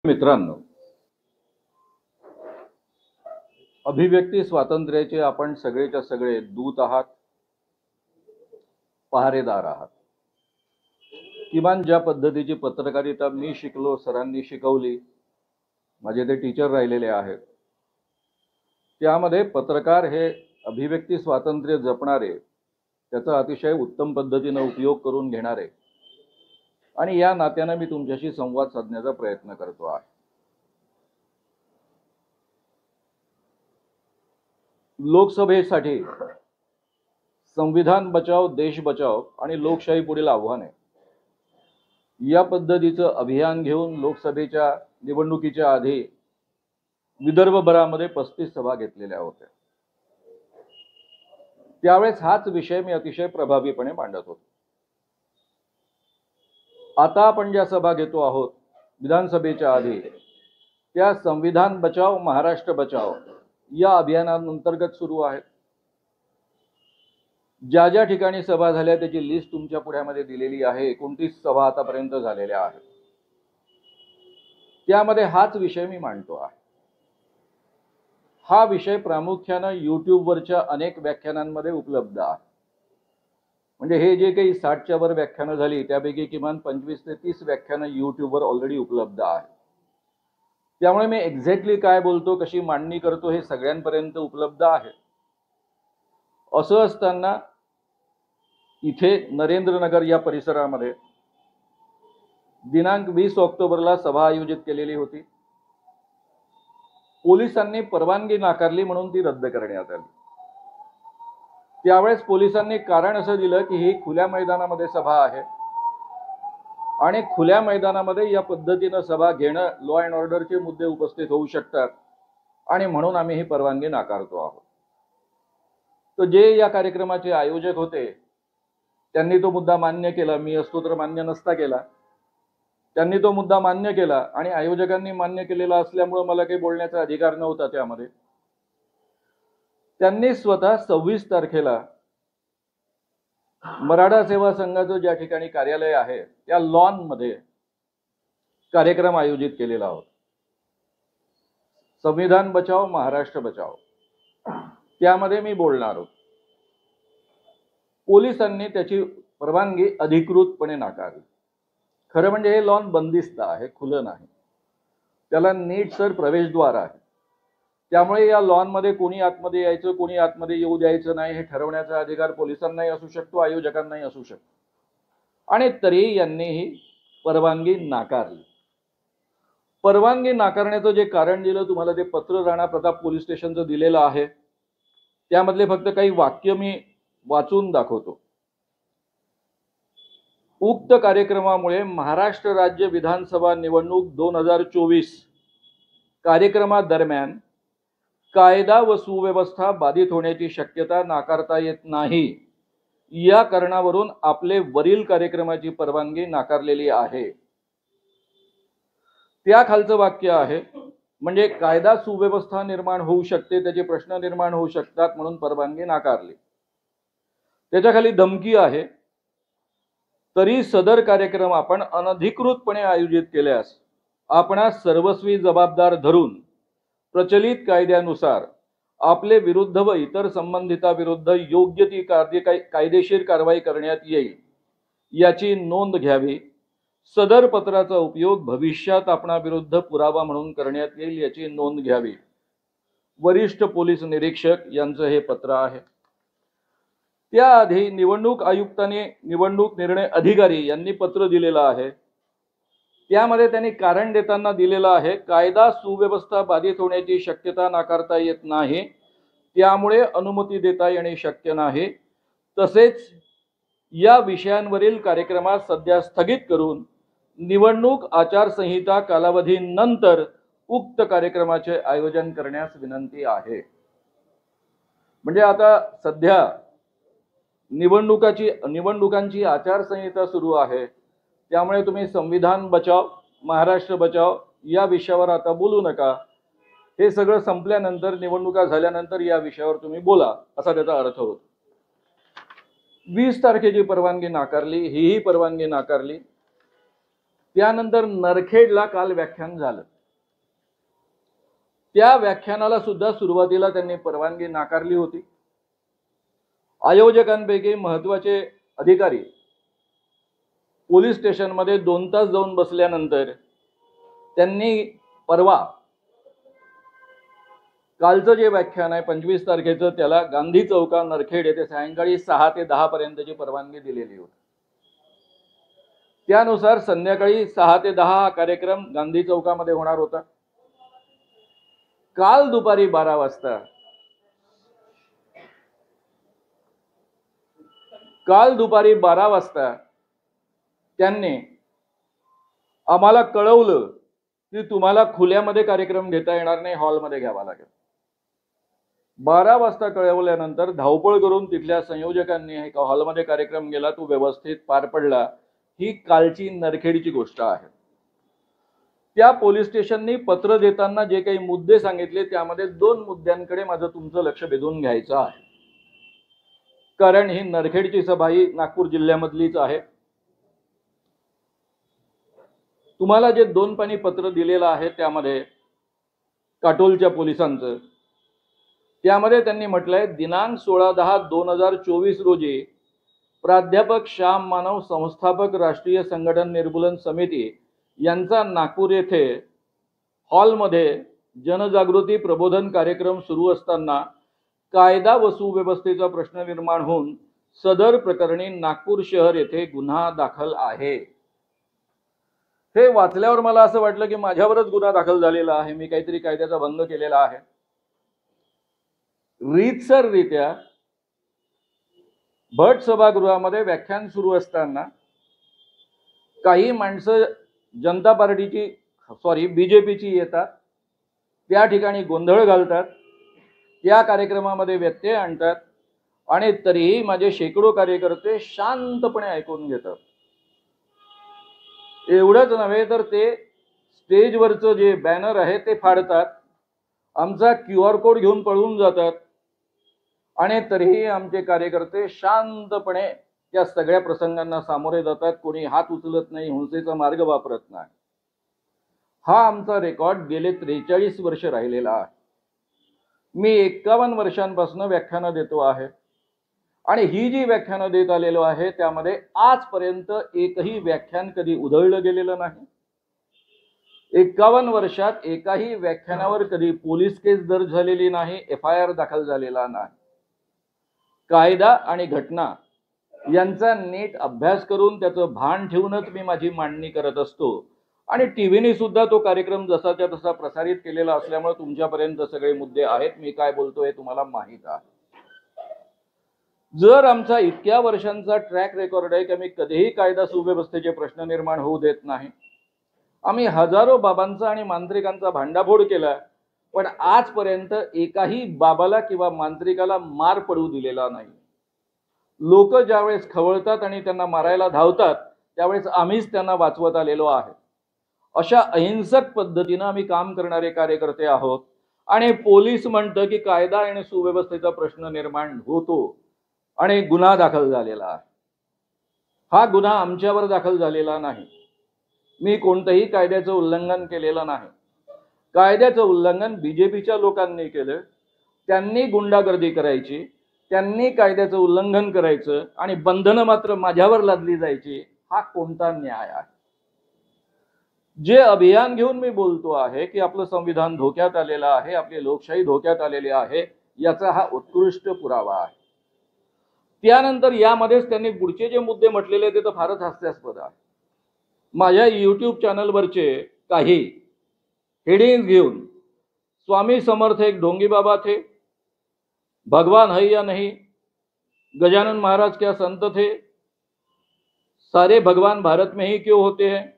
मित्रांनो, अभिव्यक्ती स्वातंत्र्याचे आपण सगळेच्या सगळे दूत आहात, पहारेदार आहात। किमान ज्या पद्धतीची पत्रकारिता मी शिकलो, सरांनी शिकवली, माझे ते टीचर राहिलेले आहेत, त्यामध्ये पत्रकार हे अभिव्यक्ती स्वातंत्र्य जपणारे, त्याचा अतिशय उत्तम पद्धतीने उपयोग करून घेणारे आणि या नात्याने मी तुमच्याशी संवाद साधण्याचा प्रयत्न करतो आहे। लोकसभेसाठी संविधान बचाव देश बचाव आणि लोकशाही पुढील आव्हाने या पद्धतीचं अभियान घेऊन लोकसभेच्या निवडणुकीच्या आधी विदर्भभरामध्ये 35 सभा घेतलेल्या होत्या। त्यावेळेस हाच विषय मी अतिशय प्रभावीपणे मांडत होतो। आता आपण ज्या सभा घेतो आहोत विधानसभेच्या आधी, त्या संविधान बचाव महाराष्ट्र बचाव या अभियानांतर्गत सुरू आहेत। ज्या ज्या ठिकाणी सभा झाल्या त्याची लिस्ट तुमच्या पुढ्यामध्ये दिलेली आहे। 29 सभा आतापर्यंत झालेल्या आहेत। त्यामध्ये हाच विषय मी मांडतो आहे। हा विषय प्रामुख्याने यूट्यूबवरच्या अनेक व्याख्यानांमध्ये उपलब्ध आहे। म्हणजे हे जे काही 60च्या वर व्याख्यानं झाली त्यापैकी किमान 25 ते 30 व्याख्यानं यूट्यूबवर ऑलरेडी उपलब्ध आहेत। त्यामुळे मी एक्झॅक्टली काय बोलतो, कशी मांडणी करतो हे सगळ्यांपर्यंत उपलब्ध आहे। असं असताना इथे नरेंद्रनगर या परिसरामध्ये दिनांक 20 ऑक्टोबरला सभा आयोजित केलेली होती। पोलिसांनी परवानगी नाकारली म्हणून ती रद्द करण्यात आली। त्यावेळेस पोलिसांनी कारण असं दिलं की ही खुल्या मैदानामध्ये सभा आहे आणि खुल्या मैदानामध्ये या पद्धतीने सभा घेणं लॉ अँड ऑर्डरचे मुद्दे उपस्थित होऊ शकतात आणि म्हणून आम्ही ही परवानगी नाकारतो आहोत। तर जे या कार्यक्रमाचे आयोजक होते त्यांनी तो मुद्दा मान्य केला। मी असतो तर मान्य नसता केला। त्यांनी तो मुद्दा मान्य केला आणि आयोजकांनी मान्य केलेला असल्यामुळे मला काही बोलण्याचा अधिकार नव्हता। त्यामध्ये त्यांनी स्वतः 26 तारखेला मराठा सेवा संघाचं ज्या ठिकाणी कार्यालय आहे त्या लॉन मध्ये कार्यक्रम आयोजित केलेला होता। संविधान बचाव महाराष्ट्र बचाव त्यामध्ये मी बोलणार होतो। पोलिसांनी त्याची परवानगी अधिकृतपणे नाकारली। खरं म्हणजे हे लॉन बंदिस्त आहे, खुलं नाही। त्याला नीटसर प्रवेशद्वार आहे। त्यामुळे या लॉन मध्ये कोणी आतमध्ये यायचं कोणी आतमध्ये येऊ द्यायचं नाही हे ठरवण्याचा अधिकार पोलिसांनाही असू शकतो, आयोजकांनाही असू शकतो। आणि तरी यांनी ही परवानगी नाकारली। परवानगी नाकारण्याचं जे कारण दिलं तुम्हाला ते पत्र राणा प्रताप पोलीस स्टेशनचं दिलेलं आहे। त्यामधले फक्त काही वाक्य मी वाचून दाखवतो। उक्त कार्यक्रमामुळे महाराष्ट्र राज्य विधानसभा निवडणूक 2024 कार्यक्रमादरम्यान कायदा व सुव्यवस्था बाधित होण्याची शक्यता नाकारता येत नाही। या कारणावरून आपले वरील कार्यक्रमाची परवानगी नाकारलेली आहे। त्या खालचं वाक्य आहे म्हणजे कायदा सुव्यवस्था निर्माण होऊ शकते, त्याचे प्रश्न निर्माण होऊ शकतात म्हणून परवानगी नाकारली। त्याच्या खाली धमकी आहे, तरी सदर कार्यक्रम आपण अनधिकृतपणे आयोजित केल्यास आपणास सर्वस्वी जबाबदार धरून प्रचलित कायद्यानुसार आपले विरुद्ध व इतर संबंधिताविरुद्ध योग्य ती कायदेशीर कारवाई करण्यात येईल याची नोंद घ्यावी। सदर पत्राचा उपयोग भविष्यात आपणाविरुद्ध पुरावा म्हणून करण्यात येईल याची नोंद घ्यावी। वरिष्ठ पोलीस निरीक्षक यांचं हे पत्र आहे। त्याआधी निवडणूक आयुक्तांनी निवडणूक निर्णय अधिकारी यांनी पत्र दिलेलं आहे। त्यामध्ये त्यांनी कारण देताना दिलेलं आहे, कायदा सुव्यवस्था बाधित होण्याची शक्यता नाकारता येत नाही, त्यामुळे अनुमती देता येणे शक्य नाही। तसेच या विषयांवरील कार्यक्रमास सध्या स्थगित करून निवडणूक आचारसंहिता कालावधीनंतर उक्त कार्यक्रमाचे आयोजन करण्यास विनंती आहे। म्हणजे आता सध्या निवडणुकांची आचारसंहिता सुरू आहे। त्यामुळे तुम्ही संविधान बचाव महाराष्ट्र बचाव या विषयावर आता बोलू नका। हे सगळं संपल्यानंतर निवडणुका झाल्यानंतर या विषयावर तुम्ही बोला असा त्याचा अर्थ होतो। 20 तारखेची परवानगी नाकारली, ही परवानगी नाकारली। त्यानंतर नरखेडला काल व्याख्यान झालं। त्या व्याख्यानाला सुद्धा सुरुवातीला त्यांनी परवानगी नाकारली होती. आयोजकांपैकी महत्वाचे अधिकारी पोलीस स्टेशनमध्ये 2 तास जाऊन बसल्यानंतर त्यांनी परवा कालचं जे व्याख्यान आहे 25 तारखेचं त्याला गांधी चौका नरखेड येथे सायंकाळी 6 ते 10 पर्यंतची परवानगी दिलेली होती. त्यानुसार संध्याकाळी 6 ते 10 हा कार्यक्रम गांधी चौकामध्ये होणार होता. काल दुपारी 12 वाजता त्यांनी आम्हाला कळवलं की तुम्हाला खुल्यामध्ये कार्यक्रम घेता येणार नाही, हॉलमध्ये घ्यावा लागेल. 12 वाजता कळवल्यानंतर धावपळ करून तिथल्या संयोजकांनी एका हॉलमध्ये कार्यक्रम गेला, तो व्यवस्थित पार पडला. ही कालची नरखेडची गोष्ट आहे. त्या पोलीस स्टेशननी पत्र देताना जे काही मुद्दे सांगितले त्यामध्ये 2 मुद्द्यांकडे माझं तुमचं लक्ष वेधून घ्यायचं आहे, कारण ही नरखेडची सभा ही नागपूर जिल्ह्यामधलीच आहे. तुम्हाला जे 2 पानी पत्र दिलेलं आहे त्यामध्ये काटोलच्या पोलिसांचं, त्यामध्ये त्यांनी म्हटलंय दिनांक 16/10/2024 रोजी प्राध्यापक श्याम मानव संस्थापक राष्ट्रीय संघटन निर्मूलन समिती यांचा नागपूर येथे हॉलमध्ये जनजागृती प्रबोधन कार्यक्रम सुरू असताना कायदा व सुव्यवस्थेचा प्रश्न निर्माण होऊन सदर प्रकरणी नागपूर शहर येथे गुन्हा दाखल आहे. हे वाचल्यावर मला असं वाटलं की माझ्यावरच गुन्हा दाखल झालेला आहे, मी काहीतरी कायद्याचा भंग केलेला आहे. रीतसररित्या भट सभागृहामध्ये व्याख्यान सुरू असताना काही माणसं जनता पार्टीची बीजेपीची येतात, त्या ठिकाणी गोंधळ घालतात, त्या कार्यक्रमामध्ये व्यत्यय आणतात आणि तरीही माझे शेकडो कार्यकर्ते शांतपणे ऐकून घेतात. एवढंच नव्हे तर ते स्टेजवरचं जे बॅनर आहे ते फाडतात, आमचा QR कोड घेऊन पळून जातात आणि तरीही आमचे कार्यकर्ते शांतपणे त्या सगळ्या प्रसंगांना सामोरे जातात. कोणी हात उचलत नाही, हिंसेचा मार्ग वापरत नाही. हा आमचा रेकॉर्ड गेले 43 वर्ष राहिलेला आहे. मी 51 वर्षांपासून व्याख्यानं देतो आहे आणि ही जी व्याख्यानं देत आलेलो आहे त्यामध्ये आजपर्यंत एकही व्याख्यान कधी उधळलं गेलेलं नाही. 51 वर्षात एकाही व्याख्यानावर कधी पोलीस केस दर्ज झालेली नाही, FIR दाखल झालेला नाही. कायदा आणि घटना यांचा नीट अभ्यास करून त्याचं भान ठेवूनच मी माझी मांडणी करत असतो आणि टीव्हीने सुद्धा तो कार्यक्रम जसाच्या तसा प्रसारित केलेला असल्यामुळे तुमच्यापर्यंत सगळे मुद्दे आहेत. मी काय बोलतोय तुम्हाला माहित आहे. जर आमचा इतक्या वर्षांचा ट्रॅक रेकॉर्ड आहे की आम्ही कधीही कायदा सुव्यवस्थेचे प्रश्न निर्माण होऊ देत नाही, आम्ही हजारो बाबांचा आणि मांत्रिकांचा भांडाफोड केला, पण आजपर्यंत एकाही बाबाला किंवा मांत्रिकाला मार पडू दिलेला नाही. लोक ज्यावेळेस खवळतात आणि त्यांना मारायला धावतात त्यावेळेस आम्हीच त्यांना वाचवत आलेलो आहे. अशा अहिंसक पद्धतीने आम्ही काम करणारे कार्यकर्ते आहोत आणि पोलीस म्हणतं की कायदा आणि सुव्यवस्थेचा प्रश्न निर्माण होतो आणि गुन्हा दाखल झालेला आहे. हा गुन्हा आमच्यावर दाखल झालेला नाही. मी कोणतंही कायद्याचं उल्लंघन केलेलं नाही. कायद्याचं उल्लंघन बीजेपीच्या लोकांनी केलं. त्यांनी गुंडागर्दी करायची, त्यांनी कायद्याचं उल्लंघन करायचं आणि बंधनं मात्र माझ्यावर लादली जायची. हा कोणता न्याय आहे? जे अभियान घेऊन मी बोलतो आहे की आपलं संविधान धोक्यात आलेलं आहे, आपली लोकशाही धोक्यात आलेली आहे, याचा हा उत्कृष्ट पुरावा आहे. त्यानंतर यामध्येच त्यांनी पुढचे जे मुद्दे म्हटलेले ते तर फारच हास्यास्पद आहे. माझ्या YouTube चॅनलवरचे काही हेडिंग्स घेऊन स्वामी समर्थ एक ढोंगी बाबा थे, भगवान है या नहीं, गजानन महाराज क्या संत थे, सारे भगवान भारत में ही क्यों होते हैं,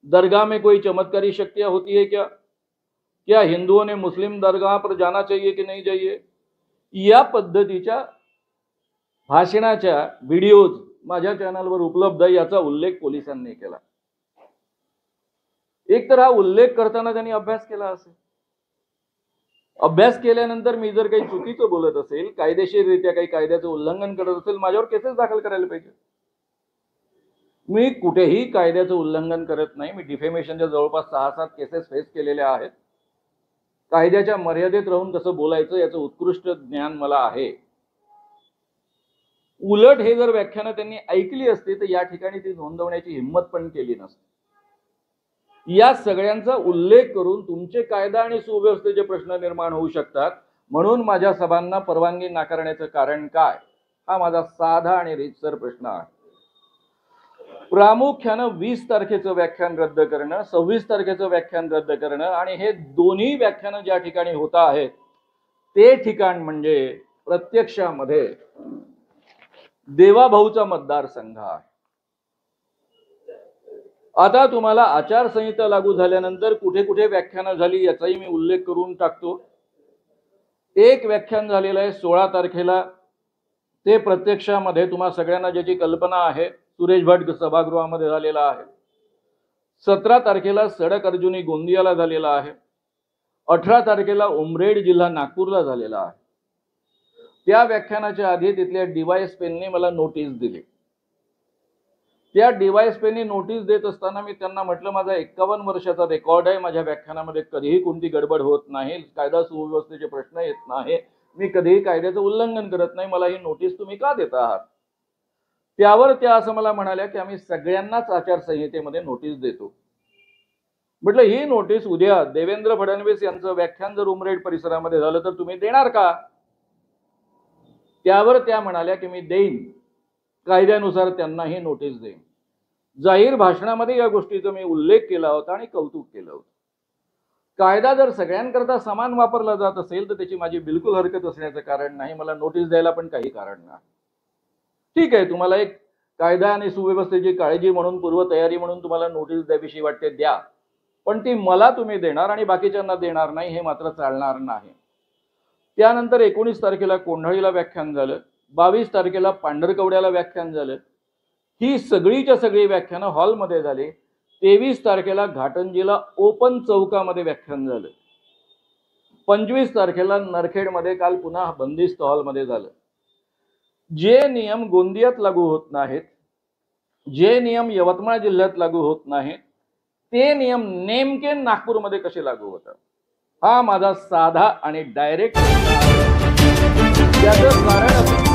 दरगाह में कोई चमत्कारी शक्तियां होती है क्या हिंदुओं ने मुस्लिम दरगाह पर जाना चाहिए कि नहीं चाहिए, या पद्धतीच्या भाषणाच्या व्हिडिओज माझ्या चॅनलवर उपलब्ध आहे. याचा उल्लेख पोलिसांनी केला. एक तर हा उल्लेख करताना त्यांनी अभ्यास केला असेल. अभ्यास केल्यानंतर मी जर काही चुकीचं बोलत असेल, कायदेशीररित्या काही कायद्याचं उल्लंघन करत असेल, माझ्यावर केसेस दाखल करायला पाहिजे. मी कुठेही कायद्याचं उल्लंघन करत नाही. मी डिफेमेशनच्या जवळपास 6-7 केसेस फेस केलेल्या आहेत. कायद्याच्या मर्यादेत राहून कसं बोलायचं याचं उत्कृष्ट ज्ञान मला आहे. उलट हे जर व्याख्यानं त्यांनी ऐकली असती तर या ठिकाणी ती नोंदवण्याची हिंमत पण केली नसती. या सगळ्यांचा उल्लेख करून तुमचे कायदा आणि सुव्यवस्थेचे प्रश्न निर्माण होऊ शकतात, म्हणून माझ्या सभांना परवानगी नाकारण्याचं कारण काय, हा माझा साधा आणि रीतसर प्रश्न आहे. प्रामुख्यानं 20 तारखेचं व्याख्यान रद्द करणं, 26 तारखेचं व्याख्यान रद्द करणं आणि हे दोन्ही व्याख्यानं ज्या ठिकाणी होत आहेत ते ठिकाण म्हणजे प्रत्यक्षामध्ये देवाभाऊचा मतदारसंघ आहे. आता तुम्हाला आचारसंहिता लागू झाल्यानंतर कुठे कुठे व्याख्यानं झाली याचाही मी उल्लेख करून टाकतो. एक व्याख्यान झालेलं आहे 16 तारखेला, ते प्रत्यक्षामध्ये तुम्हा सगळ्यांना ज्याची कल्पना आहे सुरेश भट सभागृहामध्ये झालेला आहे. 17 तारखेला सडक अर्जुनी गोंदियाला झालेला आहे. 18 तारखेला उमरेड जिल्हा नागपूरला झालेला आहे. त्या व्याख्यानाच्या आधी तिथल्या DYSPने मला नोटीस दिली. त्या DYSPने नोटीस देत असताना मी त्यांना म्हटलं, माझा 51 वर्षाचा रेकॉर्ड आहे, माझ्या व्याख्यानामध्ये कधीही कोणती गडबड होत नाही, कायदा सुव्यवस्थेचे प्रश्न येत नाही, मी कधीही कायद्याचं उल्लंघन करत नाही, मला ही नोटीस तुम्ही का देत आहात. त्यावर त्या असं मला म्हणाल्या की आम्ही सगळ्यांनाच आचारसंहितेमध्ये नोटीस देतो. म्हटलं ही नोटीस उद्या देवेंद्र फडणवीस यांचं व्याख्यान जर उमरेड परिसरामध्ये झालं तर तुम्ही देणार का. त्यावर त्या म्हणाल्या की मी देईन, कायद्यानुसार त्यांनाही नोटीस देईन. जाहीर भाषणामध्ये या गोष्टीचा मी उल्लेख केला होता आणि कौतुक केलं होतं. कायदा जर सगळ्यांकरता समान वापरला जात असेल तर त्याची माझी बिलकुल हरकत असण्याचं कारण नाही, मला नोटीस द्यायला पण काही कारण नाही. ठीक आहे, तुम्हाला एक कायदा आणि सुव्यवस्थेची काळजी म्हणून, पूर्वतयारी म्हणून तुम्हाला नोटीस द्यावीशी वाटते द्या, पण ती मला तुम्ही देणार आणि बाकीच्यांना देणार नाही हे मात्र चालणार नाही. त्यानंतर 19 तारखेला कोंढाळीला व्याख्यान झालं, 22 तारखेला पांढरकवड्याला व्याख्यान झालं. ही सगळीच्या सगळी व्याख्यानं हॉलमध्ये झाली. 23 तारखेला घाटंजीला ओपन चौकामध्ये व्याख्यान झालं. 25 तारखेला नरखेडमध्ये काल पुन्हा बंदिस्त हॉलमध्ये झालं. जे नियम गोंदियात लागू होत नाहीत, जे नियम यवतमाळ जिल्ह्यात लागू होत नाहीत, ते नियम नेमके नागपूरमध्ये कसे लागू होतात, हा माझा साधा आणि डायरेक्ट त्याचं कारण